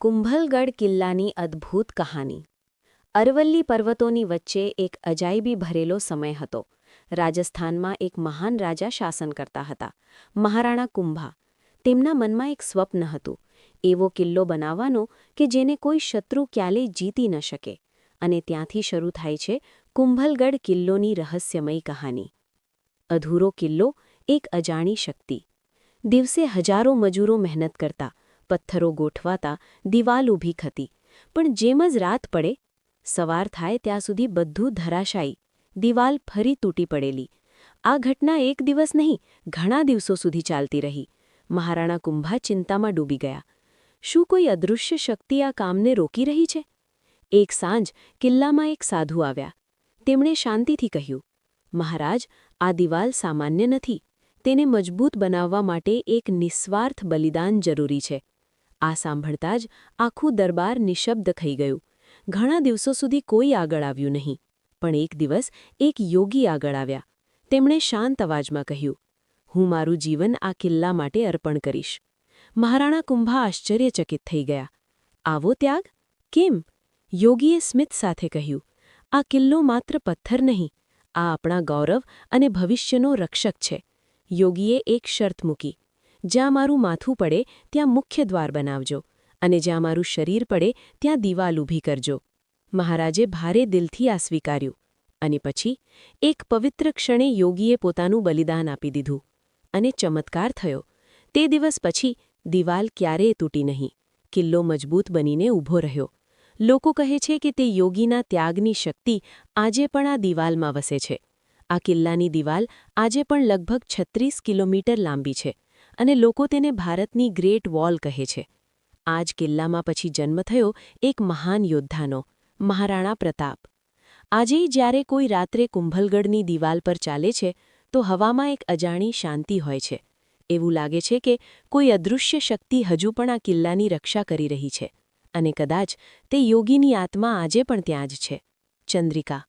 કુંભલગઢ કિલ્લાની અદ્ભુત કહાની। અરવલ્લી પર્વતોની વચ્ચે એક અજાયબી ભરેલો સમય હતો। રાજસ્થાનમાં એક મહાન રાજા શાસન કરતા હતા, મહારાણા કુંભા। તેમના મનમાં એક સ્વપ્ન હતું, એવો કિલ્લો બનાવવાનો કે જેને કોઈ શત્રુ ક્યારેય જીતી ન શકે। અને ત્યાંથી શરૂ થાય છે કુંભલગઢ કિલ્લોની રહસ્યમય કહાની। અધૂરો કિલ્લો, એક અજાણી શક્તિ। દિવસે હજારો મજૂરો મહેનત કરતા, પથ્થરો ગોઠવાતા, દિવાલ ઊભી થતી, પણ જેમ જ રાત પડે, સવાર થાય ત્યાં સુધી બધું ધરાશાયી, દિવાલ ફરી તૂટી પડેલી। આ ઘટના એક દિવસ નહીં, ઘણા દિવસો સુધી ચાલતી રહી। મહારાણા કુંભા ચિંતામાં ડૂબી ગયા। શું કોઈ અદૃશ્ય શક્તિ આ કામને રોકી રહી છે? એક સાંજ કિલ્લામાં એક સાધુ આવ્યા। તેમણે શાંતિથી કહ્યું, મહારાજ, આ દિવાલ સામાન્ય નથી, તેને મજબૂત બનાવવા માટે એક નિસ્વાર્થ બલિદાન જરૂરી છે। આ સાંભળતા જ આખું દરબાર નિશબ્દ થઈ ગયું। ઘણા દિવસો સુધી કોઈ આગળ આવ્યું નહીં, પણ એક દિવસ એક યોગી આગળ આવ્યા। તેમણે શાંત અવાજમાં કહ્યું, હું મારું જીવન આ કિલ્લા માટે અર્પણ કરીશ। મહારાણા કુંભા આશ્ચર્યચકિત થઈ ગયા। આવો ત્યાગ? કેમ? યોગીએ સ્મિત સાથે કહ્યું, આ કિલ્લો માત્ર પથ્થર નહીં, આ આપણા ગૌરવ અને ભવિષ્યનો રક્ષક છે। યોગીએ એક શરત મૂકી, જ્યાં મારું માથું પડે ત્યાં મુખ્ય દ્વાર બનાવજો, અને જ્યાં મારું શરીર પડે ત્યાં દિવાલ ઊભી કરજો। મહારાજે ભારે દિલથી આ સ્વીકાર્યું, અને પછી એક પવિત્ર ક્ષણે યોગીએ પોતાનું બલિદાન આપી દીધું, અને ચમત્કાર થયો। તે દિવસ પછી દિવાલ ક્યારેય તૂટી નહીં, કિલ્લો મજબૂત બનીને ઊભો રહ્યો। લોકો કહે છે કે તે યોગીના ત્યાગની શક્તિ આજે પણ આ દિવાલમાં વસે છે। આ કિલ્લાની દિવાલ આજે પણ લગભગ 36 કિલોમીટર લાંબી છે, અને લોકો તેને ભારતની ગ્રેટ વોલ કહે છે। આ જ કિલ્લામાં પછી જન્મ થયો એક મહાન યોદ્ધાનો, મહારાણા પ્રતાપ। આજે જ્યારે કોઈ રાત્રે કુંભલગઢની દિવાલ પર ચાલે છે, તો હવામાં એક અજાણી શાંતિ હોય છે। એવું લાગે છે કે કોઈ અદૃશ્ય શક્તિ હજુ પણ આ કિલ્લાની રક્ષા કરી રહી છે, અને કદાચ તે યોગીની આત્મા આજે પણ ત્યાં જ છે। ચંદ્રિકા।